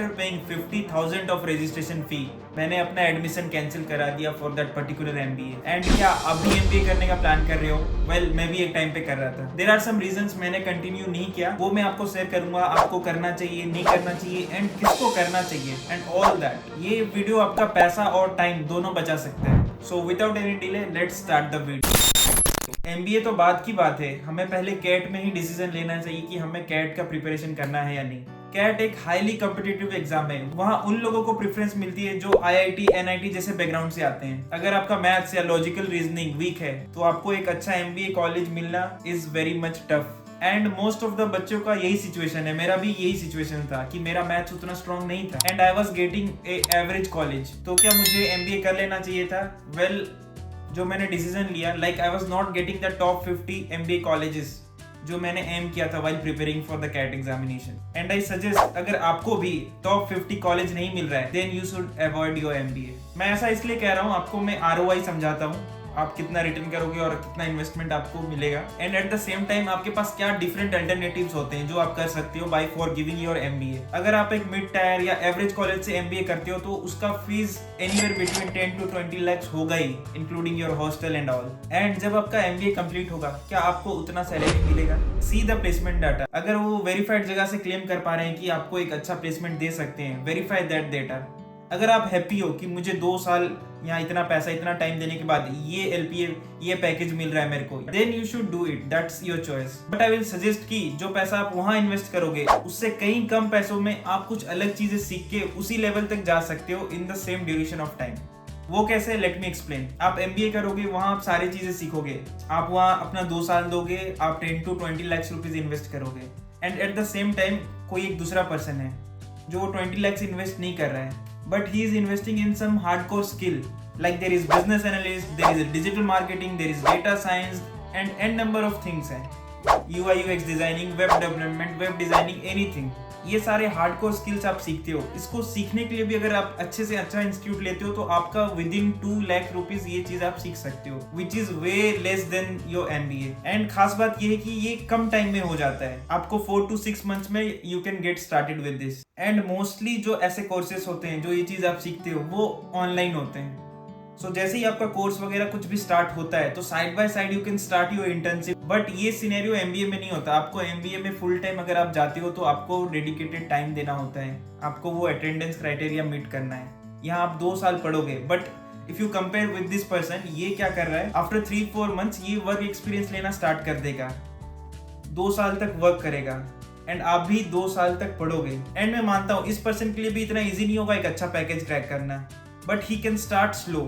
After paying 50,000 of registration fee मैंने अपना admission cancel करा दिया for that particular MBA. And क्या आप भी एमबीए करने का प्लान कर रहे हो? वेल, मैं भी एक टाइम पे कर रहा था। देयर आर सम रीजंस मैंने कंटिन्यू नहीं किया, वो मैं आपको शेयर करूंगा। आपको करना चाहिए, नहीं करना चाहिए, एंड किसको करना चाहिए, एंड ऑल दैट। ये वीडियो आपका पैसा और टाइम दोनों बचा सकता है। So without any delay let's start the video. MBA तो बाद की बात है, हमें पहले कैट में ही डिसीजन लेना चाहिए कि हमें कैट का प्रिपरेशन करना है या नहीं। कैट एक हाईली कॉम्पिटिटिव एग्जाम है। वहाँ उन लोगों को प्रेफरेंस मिलती है जो आईआईटी, एनआईटी जैसे बैकग्राउंड से आते हैं। अगर आपका मैथ्स या लॉजिकल रीजनिंग वीक है तो आपको एक अच्छा एमबीए कॉलेज मिलना is very much tough. And most of the बच्चों का यही सिचुएशन है, मेरा भी यही सिचुएशन था कि मेरा मैथ्स उतना स्ट्रॉन्ग नहीं था and I was getting a average college. तो क्या मुझे एमबीए कर लेना चाहिए था? वेल, जो मैंने डिसीजन लिया, like I was not getting the top 50 MBA colleges जो मैंने एम किया था while preparing for the CAT examination. And I suggest, अगर आपको भी टॉप 50 कॉलेज नहीं मिल रहा है then you should avoid your MBA. मैं ऐसा इसलिए कह रहा हूँ, आपको मैं आरओआई समझाता हूँ, आप कितना रिटर्न करोगे और कितना इन्वेस्टमेंट आपको मिलेगा, and at the same time आपके पास क्या डिफरेंट अल्टरनेटिव्स होते हैं जो आप कर सकते हो by for giving your MBA. अगर आप एक मिड टायर या एवरेज कॉलेज से एमबीए करते हो तो उसका fees anywhere between 10 to 20 lakhs होगा ही, including your hostel and all. And जब आपका एमबीए कंप्लीट होगा, क्या आपको उतना सैलरी मिलेगा? See the placement data. अगर वो वेरीफाइड जगह से क्लेम कर पा रहे हैं कि आपको एक अच्छा प्लेसमेंट दे सकते हैं, वेरीफाई दैट डेटा। अगर आप हैप्पी हो कि मुझे 2 साल या इतना पैसा, इतना टाइम देने के बाद ये एलपीए, ये पैकेज मिल रहा है मेरे को, then you should do it, that's your choice. But I will suggest कि जो पैसा आप वहां इन्वेस्ट करोगे उससे कहीं कम पैसों में आप कुछ अलग चीजें सीख के उसी लेवल तक जा सकते हो in the same duration of time. वो कैसे? Let me explain. आप एमबीए करोगे, वहां आप सारी चीजें सीखोगे, आप वहां अपना 2 साल दोगे, आप 10 to 20 lakhs रुपीज इन्वेस्ट करोगे। And at the same time कोई एक दूसरा पर्सन है जो 20 lakhs इन्वेस्ट नहीं कर रहा है, but he is investing in some hardcore skill, like there is business analyst, there is a digital marketing, there is data science and n number of things हैं। UI UX designing, web development, web designing, anything। ये सारे hardcore skills आप सीखते हो। इसको सीखने के लिए भी अगर आप अच्छे से अच्छा इंस्टीट्यूट लेते हो तो आपका विद इन 2 लाख रुपीज ये चीज आप सीख सकते हो, which is way less than your MBA. And खास बात ये है कि ये कम टाइम में हो जाता है, आपको 4 to 6 months में you can get started with this. And mostly जो ऐसे कोर्सेस होते हैं जो ये चीज आप सीखते हो वो ऑनलाइन होते हैं। सो जैसे ही आपका कोर्स वगैरह कुछ भी स्टार्ट होता है तो side by side you can start your internship. But ये सिनेरियो एमबीए में नहीं होता। आपको एमबीए में फुल टाइम अगर आप जाते हो तो आपको डेडिकेटेड टाइम देना होता है, आपको वो अटेंडेंस क्राइटेरिया मीट करना है। यहाँ आप 2 साल पढ़ोगे, but if you compare with this person, ये क्या कर रहा है, आफ्टर 3-4 months ये वर्क एक्सपीरियंस लेना स्टार्ट कर देगा, 2 साल तक वर्क करेगा एंड आप भी 2 साल तक पढ़ोगे। एंड मैं मानता हूँ इस पर्सन के लिए भी इतना इजी नहीं होगा एक अच्छा पैकेज क्रैक करना, but he can start slow.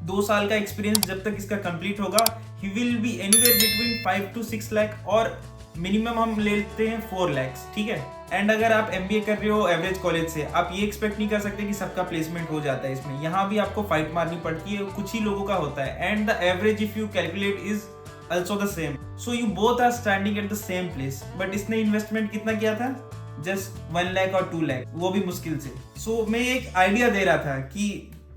2 साल का एक्सपीरियंस जब तक इसका कंप्लीट होगा, he will be anywhere between 5 to 6 lakh, और मिनिमम हम लेते हैं 4 lakhs, ठीक है। एंड अगर आप एमबीए कर रहे हो एवरेज कॉलेज से, आप ये एक्सपेक्ट नहीं कर सकते कि सबका प्लेसमेंट हो जाता है इसमें। यहाँ भी आपको फाइट मारनी पड़ती है, कुछ ही लोगों का होता है। And the average if you calculate is also the same, so you both are standing at the same place, but इसने इन्वेस्टमेंट कितना किया था? जस्ट 1 लाख और 2 लाख, वो भी मुश्किल से। सो मैं एक आइडिया दे रहा था कि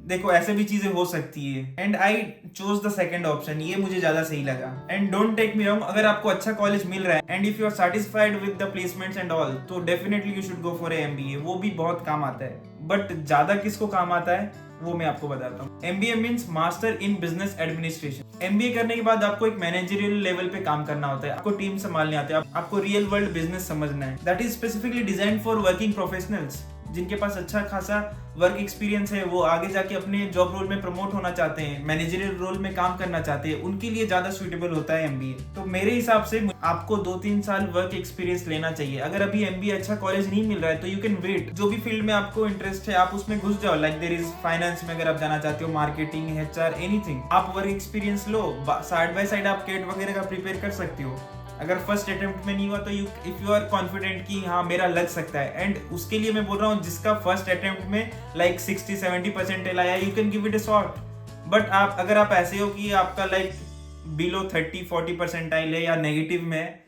देखो ऐसे भी चीजें हो सकती है, and I choose the second option, ये मुझे ज्यादा सही लगा। And don't take me wrong, अगर आपको अच्छा कॉलेज मिल रहा है and if you are satisfied with the placements and all, तो definitely you should go for MBA, वो भी बहुत काम आता है। बट ज्यादा किसको काम आता है वो मैं आपको बताता हूँ। MBA means master in business administration. MBA करने के बाद आपको एक मैनेजरियल लेवल पे काम करना होता है, आपको टीम संभालने आते हैं, आपको रियल वर्ल्ड बिजनेस समझना है। That is specifically designed for working professionals, जिनके पास अच्छा खासा वर्क एक्सपीरियंस है, वो आगे जाके अपने जॉब रोल में प्रमोट होना चाहते हैं, मैनेजरियल रोल में काम करना चाहते हैं, उनके लिए ज्यादा सुइटेबल होता है एमबीए। तो मेरे हिसाब से आपको 2-3 साल वर्क एक्सपीरियंस लेना चाहिए। अगर अभी एमबीए अच्छा कॉलेज नहीं मिल रहा है तो यू कैन वेट, जो भी फील्ड में आपको इंटरेस्ट है आप उसमें घुस जाओ। लाइक देयर इज फाइनेंस में अगर आप जाना चाहते हो, मार्केटिंग, एचआर, एनीथिंग, आप work experience low, side by side आप कैट वगैरह का प्रिपेयर कर सकते हो। अगर फर्स्ट अटेम्प्ट में नहीं हुआ तो इफ यू आर कॉन्फिडेंट कि हाँ मेरा लग सकता है, एंड उसके लिए मैं बोल रहा हूँ जिसका फर्स्ट अटेम्प्ट में लाइक 60-70% आया, you can give it a shot. But अगर आप ऐसे हो कि आपका लाइक बिलो 30-40 परसेंटाइल है या नेगेटिव में,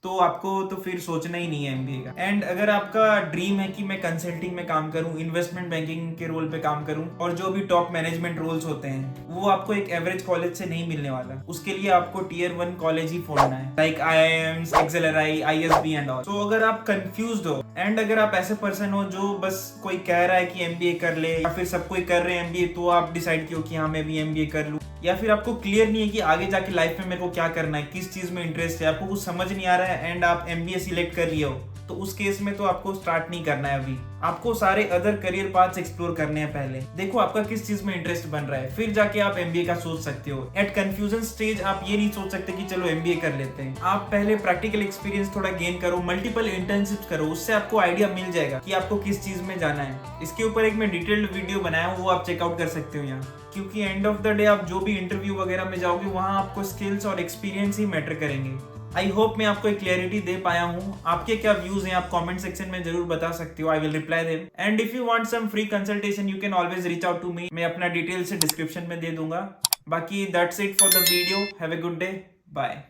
तो आपको तो फिर सोचना ही नहीं है एमबीए का। एंड अगर आपका ड्रीम है कि मैं कंसल्टिंग में काम करूं, इन्वेस्टमेंट बैंकिंग के रोल पे काम करूं और जो भी टॉप मैनेजमेंट रोल्स होते हैं वो आपको एक एवरेज कॉलेज से नहीं मिलने वाला। उसके लिए आपको टियर 1 कॉलेज ही फोड़ना है, like IIMs, XLRI, ISB and all. तो अगर आप कंफ्यूज्ड हो एंड अगर आप ऐसे पर्सन हो जो बस कोई कह रहा है कि एमबीए कर ले या फिर सब कोई कर रहे हैं एमबीए, तो आप डिसाइड किया कि हाँ मैं भी एमबीए कर लूं, या फिर आपको क्लियर नहीं है कि आगे जाके लाइफ में मेरे को क्या करना है, किस चीज में इंटरेस्ट है, आपको कुछ समझ नहीं आ रहा है एंड आप एमबीए सिलेक्ट कर लिए हो, तो उस केस में तो आपको स्टार्ट नहीं करना है अभी। आपको सारे अदर करियर पाथ्स एक्सप्लोर करने हैं पहले। देखो आपका किस चीज में इंटरेस्ट बन रहा है, फिर जाके आप एमबीए का सोच सकते हो। एट कंफ्यूजन स्टेज आप ये नहीं सोच सकते कि चलो एमबीए कर लेते हैं। आप पहले प्रैक्टिकल एक्सपीरियंस थोड़ा गेन करो, मल्टीपल इंटर्नशिप्स करो, उससे आपको आइडिया मिल जाएगा कि आपको किस चीज में जाना है। इसके ऊपर एक मैं डिटेल्ड वीडियो बनाया हूँ, वो आप चेकआउट कर सकते हो यहाँ। क्योंकि एंड ऑफ द डे आप जो भी इंटरव्यू वगैरह में जाओगे वहां आपको स्किल्स और एक्सपीरियंस ही मैटर करेंगे। आई होप मैं आपको एक क्लैरिटी दे पाया हूँ। आपके क्या व्यूज हैं आप कमेंट सेक्शन में जरूर बता सकते हो, I will reply them. And if you want some free consultation you can always reach out to me, मैं अपना डिटेल्स डिस्क्रिप्शन में दे दूंगा। बाकी that's it for the video, have a good day, bye.